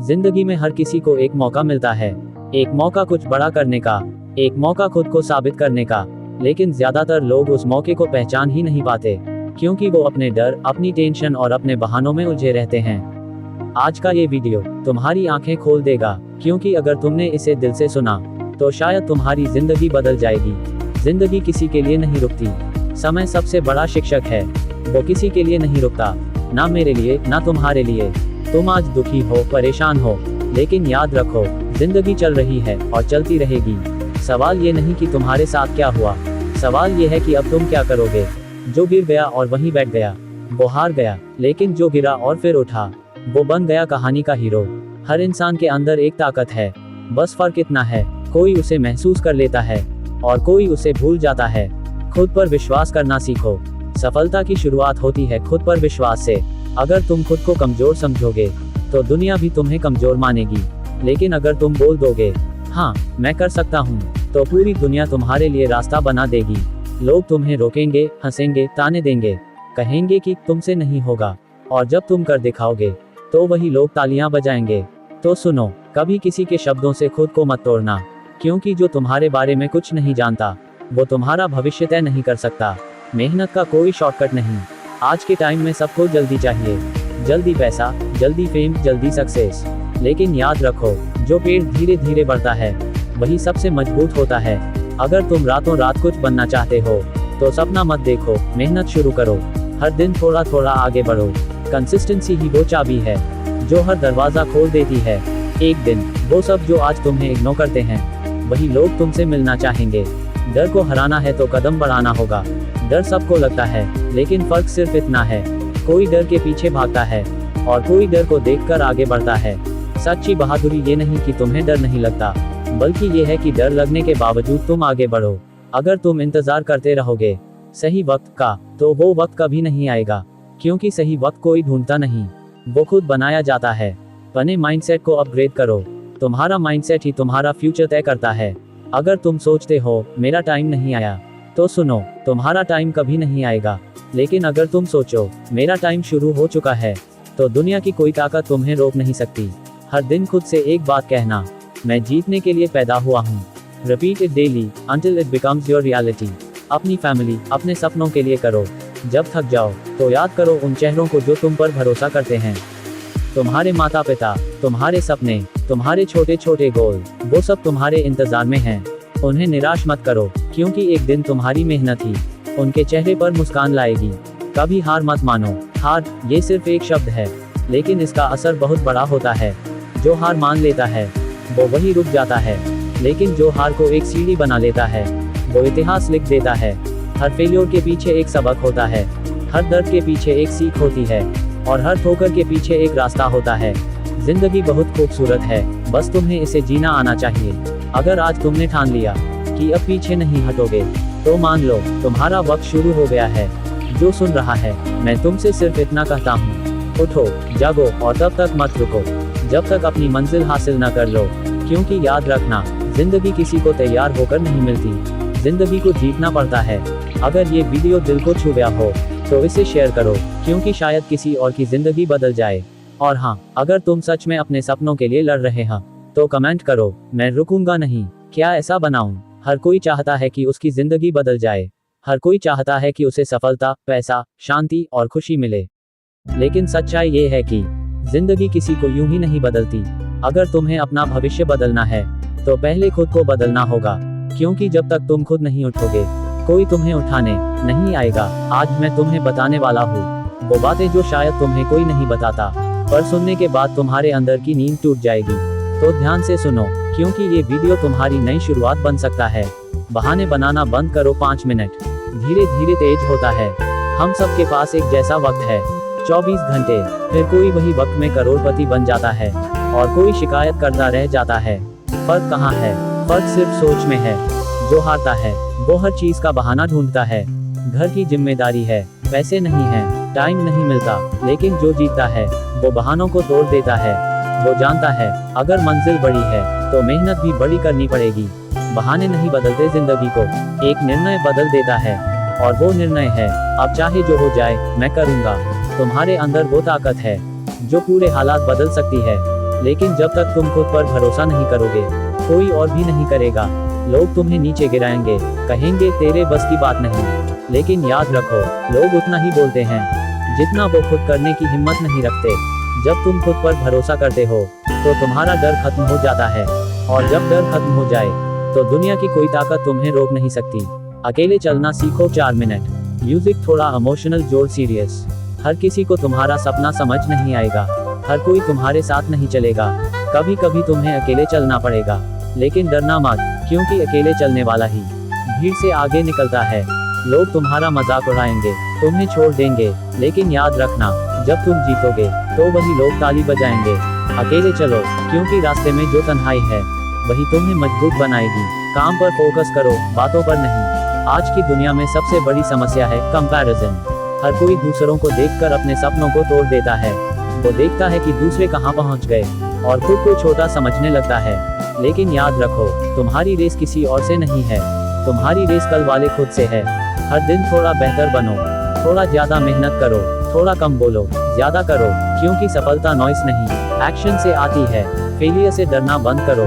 जिंदगी में हर किसी को एक मौका मिलता है, एक मौका कुछ बड़ा करने का, एक मौका खुद को साबित करने का। लेकिन ज्यादातर लोग उस मौके को पहचान ही नहीं पाते, क्योंकि वो अपने डर, अपनी टेंशन और अपने बहानों में उलझे रहते हैं। आज का ये वीडियो तुम्हारी आंखें खोल देगा, क्योंकि अगर तुमने इसे दिल से सुना तो शायद तुम्हारी जिंदगी बदल जाएगी। जिंदगी किसी के लिए नहीं रुकती। समय सबसे बड़ा शिक्षक है, वो किसी के लिए नहीं रुकता, ना मेरे लिए ना तुम्हारे लिए। तुम आज दुखी हो, परेशान हो, लेकिन याद रखो, जिंदगी चल रही है और चलती रहेगी। सवाल ये नहीं कि तुम्हारे साथ क्या हुआ, सवाल ये है कि अब तुम क्या करोगे। जो गिर गया और वहीं बैठ गया, वो हार गया, लेकिन जो गिरा और फिर उठा, वो बन गया कहानी का हीरो। हर इंसान के अंदर एक ताकत है, बस फर्क इतना है, कोई उसे महसूस कर लेता है और कोई उसे भूल जाता है। खुद पर विश्वास करना सीखो। सफलता की शुरुआत होती है खुद पर विश्वास से। अगर तुम खुद को कमजोर समझोगे तो दुनिया भी तुम्हें कमजोर मानेगी। लेकिन अगर तुम बोल दोगे, हाँ मैं कर सकता हूँ, तो पूरी दुनिया तुम्हारे लिए रास्ता बना देगी। लोग तुम्हें रोकेंगे, हंसेंगे, ताने देंगे, कहेंगे कि तुमसे नहीं होगा, और जब तुम कर दिखाओगे तो वही लोग तालियां बजाएंगे। तो सुनो, कभी किसी के शब्दों से खुद को मत तोड़ना, क्योंकि जो तुम्हारे बारे में कुछ नहीं जानता वो तुम्हारा भविष्य तय नहीं कर सकता। मेहनत का कोई शॉर्टकट नहीं। आज के टाइम में सबको जल्दी चाहिए, जल्दी पैसा, जल्दी फेम, जल्दी सक्सेस। लेकिन याद रखो, जो पेड़ धीरे धीरे बढ़ता है वही सबसे मजबूत होता है। अगर तुम रातों रात कुछ बनना चाहते हो तो सपना मत देखो, मेहनत शुरू करो। हर दिन थोड़ा थोड़ा आगे बढ़ो। कंसिस्टेंसी ही वो चाबी है जो हर दरवाजा खोल देती है। एक दिन वो सब जो आज तुम्हें इग्नोर करते हैं, वही लोग तुमसे मिलना चाहेंगे। डर को हराना है तो कदम बढ़ाना होगा। डर सबको लगता है, लेकिन फर्क सिर्फ इतना है, कोई डर के पीछे भागता है और कोई डर को देखकर आगे बढ़ता है। सच्ची बहादुरी ये नहीं कि तुम्हें डर नहीं लगता, बल्कि ये है कि डर लगने के बावजूद तुम आगे बढ़ो। अगर तुम इंतजार करते रहोगे सही वक्त का, तो वो वक्त कभी नहीं आएगा, क्योंकि सही वक्त कोई ढूंढता नहीं, वो खुद बनाया जाता है। अपने माइंडसेट को अपग्रेड करो। तुम्हारा माइंडसेट ही तुम्हारा फ्यूचर तय करता है। अगर तुम सोचते हो मेरा टाइम नहीं आया, तो सुनो, तुम्हारा टाइम कभी नहीं आएगा। लेकिन अगर तुम सोचो मेरा टाइम शुरू हो चुका है, तो दुनिया की कोई ताकत तुम्हें रोक नहीं सकती। हर दिन खुद से एक बात कहना, मैं जीतने के लिए पैदा हुआ हूँ। Repeat it daily until it becomes your reality. अपनी फैमिली, अपने सपनों के लिए करो। जब थक जाओ तो याद करो उन चेहरों को जो तुम पर भरोसा करते हैं। तुम्हारे माता पिता, तुम्हारे सपने, तुम्हारे छोटे छोटे गोल, वो सब तुम्हारे इंतजार में हैं। उन्हें निराश मत करो, क्योंकि एक दिन तुम्हारी मेहनत ही उनके चेहरे पर मुस्कान लाएगी। कभी हार मत मानो। हार ये सिर्फ एक शब्द है, लेकिन इसका असर बहुत बड़ा होता है। जो हार मान लेता है वो वही रुक जाता है, लेकिन जो हार को एक सीढ़ी बना लेता है वो इतिहास लिख देता है। हर फेल्योर के पीछे एक सबक होता है, हर दर्द के पीछे एक सीख होती है, और हर ठोकर के पीछे एक रास्ता होता है। जिंदगी बहुत खूबसूरत है, बस तुम्हें इसे जीना आना चाहिए। अगर आज तुमने ठान लिया कि अब पीछे नहीं हटोगे, तो मान लो तुम्हारा वक्त शुरू हो गया है। जो सुन रहा है, मैं तुमसे सिर्फ इतना कहता हूँ, उठो, जागो और तब तक मत रुको जब तक अपनी मंजिल हासिल न कर लो। क्योंकि याद रखना, जिंदगी किसी को तैयार होकर नहीं मिलती, जिंदगी को जीतना पड़ता है। अगर ये वीडियो दिल को छू गया हो तो इसे शेयर करो, क्योंकि शायद किसी और की जिंदगी बदल जाए। और हाँ, अगर तुम सच में अपने सपनों के लिए लड़ रहे हैं तो कमेंट करो, मैं रुकूंगा नहीं। क्या ऐसा बनाऊं? हर कोई चाहता है कि उसकी जिंदगी बदल जाए, हर कोई चाहता है कि उसे सफलता, पैसा, शांति और खुशी मिले। लेकिन सच्चाई ये है कि जिंदगी किसी को यूं ही नहीं बदलती। अगर तुम्हें अपना भविष्य बदलना है तो पहले खुद को बदलना होगा, क्योंकि जब तक तुम खुद नहीं उठोगे कोई तुम्हें उठाने नहीं आएगा। आज मैं तुम्हें बताने वाला हूँ वो बातें जो शायद तुम्हें कोई नहीं बताता, पर सुनने के बाद तुम्हारे अंदर की नींद टूट जाएगी। तो ध्यान से सुनो, क्योंकि ये वीडियो तुम्हारी नई शुरुआत बन सकता है। बहाने बनाना बंद करो। 5 मिनट धीरे धीरे तेज होता है। हम सबके पास एक जैसा वक्त है, 24 घंटे। फिर कोई वही वक्त में करोड़पति बन जाता है और कोई शिकायत करता रह जाता है। फर्क कहाँ है? फर्क सिर्फ सोच में है। जो हारता है वो हर चीज का बहाना ढूंढता है। घर की जिम्मेदारी है, पैसे नहीं है, टाइम नहीं मिलता। लेकिन जो जीतता है वो बहानों को तोड़ देता है। वो जानता है अगर मंजिल बड़ी है तो मेहनत भी बड़ी करनी पड़ेगी। बहाने नहीं बदलते जिंदगी को, एक निर्णय बदल देता है, और वो निर्णय है, अब चाहे जो हो जाए मैं करूंगा। तुम्हारे अंदर वो ताकत है जो पूरे हालात बदल सकती है। लेकिन जब तक तुम खुद पर भरोसा नहीं करोगे, कोई और भी नहीं करेगा। लोग तुम्हें नीचे गिराएंगे, कहेंगे तेरे बस की बात नहीं। लेकिन याद रखो, लोग उतना ही बोलते हैं जितना वो खुद करने की हिम्मत नहीं रखते। जब तुम खुद पर भरोसा करते हो, तो तुम्हारा डर खत्म हो जाता है, और जब डर खत्म हो जाए, तो दुनिया की कोई ताकत तुम्हें रोक नहीं सकती। अकेले चलना सीखो 4 मिनट। म्यूजिक थोड़ा इमोशनल, जोर सीरियस। हर किसी को तुम्हारा सपना समझ नहीं आएगा, हर कोई तुम्हारे साथ नहीं चलेगा। कभी कभी तुम्हें अकेले चलना पड़ेगा, लेकिन डरना मत, क्योंकि अकेले चलने वाला ही भीड़ से आगे निकलता है। लोग तुम्हारा मजाक उड़ाएंगे, तुम्हें छोड़ देंगे, लेकिन याद रखना, जब तुम जीतोगे, तो वही लोग ताली बजाएंगे। अकेले चलो, क्योंकि रास्ते में जो तन्हाई है, वही तुम्हें मजबूत बनाएगी। काम पर फोकस करो, बातों पर नहीं। आज की दुनिया में सबसे बड़ी समस्या है कंपैरिजन। हर कोई दूसरों को देखकर अपने सपनों को तोड़ देता है। वो देखता है कि दूसरे कहां पहुंच गए, और खुद को छोटा समझने लगता है। लेकिन याद रखो, तुम्हारी रेस किसी और से नहीं है, तुम्हारी रेस कल वाले खुद से है। हर दिन थोड़ा बेहतर बनो, थोड़ा ज्यादा मेहनत करो, थोड़ा कम बोलो, ज्यादा करो, क्योंकि सफलता नॉइस नहीं, एक्शन से आती है। फेलियर से डरना बंद करो।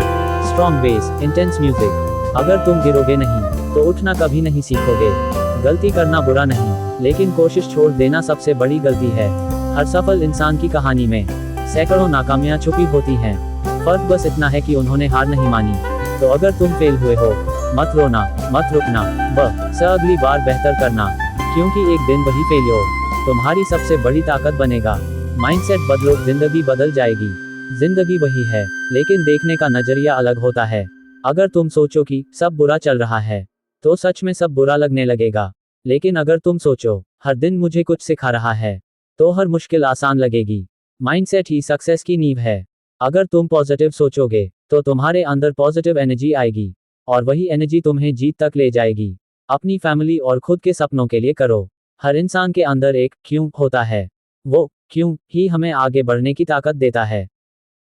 Strong base, intense music. अगर तुम गिरोगे नहीं, तो उठना कभी नहीं सीखोगे। गलती करना बुरा नहीं, लेकिन कोशिश छोड़ देना सबसे बड़ी गलती है। हर सफल इंसान की कहानी में सैकड़ों नाकामियां छुपी होती हैं। फर्क बस इतना है कि उन्होंने हार नहीं मानी। तो अगर तुम फेल हुए हो, मत रोना, मत रुकना, बस अगली बार बेहतर करना, क्योंकि एक दिन वही फेलियर तुम्हारी सबसे बड़ी ताकत बनेगा। माइंडसेट बदलो, जिंदगी बदल जाएगी। जिंदगी वही है, लेकिन देखने का नजरिया अलग होता है। अगर तुम सोचो कि सब बुरा चल रहा है, तो सच में सब बुरा लगने लगेगा। लेकिन अगर तुम सोचो हर दिन मुझे कुछ सिखा रहा है, तो हर मुश्किल आसान लगेगी। माइंडसेट ही सक्सेस की नींव है। अगर तुम पॉजिटिव सोचोगे, तो तुम्हारे अंदर पॉजिटिव एनर्जी आएगी, और वही एनर्जी तुम्हें जीत तक ले जाएगी। अपनी फैमिली और खुद के सपनों के लिए करो। हर इंसान के अंदर एक क्यों होता है, वो क्यों ही हमें आगे बढ़ने की ताकत देता है।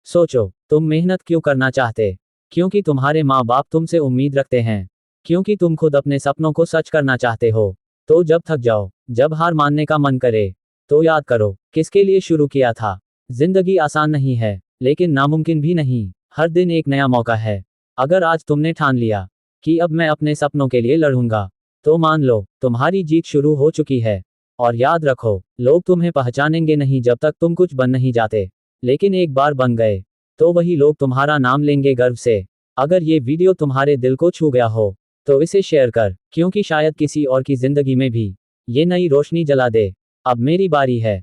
सोचो, तुम मेहनत क्यों करना चाहते? क्योंकि तुम्हारे माँ बाप तुमसे उम्मीद रखते हैं। क्योंकि तुम खुद अपने सपनों को सच करना चाहते हो। तो जब थक जाओ, जब हार मानने का मन करे, तो याद करो किसके लिए शुरू किया था। जिंदगी आसान नहीं है, लेकिन नामुमकिन भी नहीं। हर दिन एक नया मौका है। अगर आज तुमने ठान लिया कि अब मैं अपने सपनों के लिए लड़ूंगा, तो मान लो तुम्हारी जीत शुरू हो चुकी है। और याद रखो, लोग तुम्हें पहचानेंगे नहीं जब तक तुम कुछ बन नहीं जाते, लेकिन एक बार बन गए, तो वही लोग तुम्हारा नाम लेंगे गर्व से। अगर ये वीडियो तुम्हारे दिल को छू गया हो, तो इसे शेयर कर, क्योंकि शायद किसी और की जिंदगी में भी ये नई रोशनी जला दे। अब मेरी बारी है।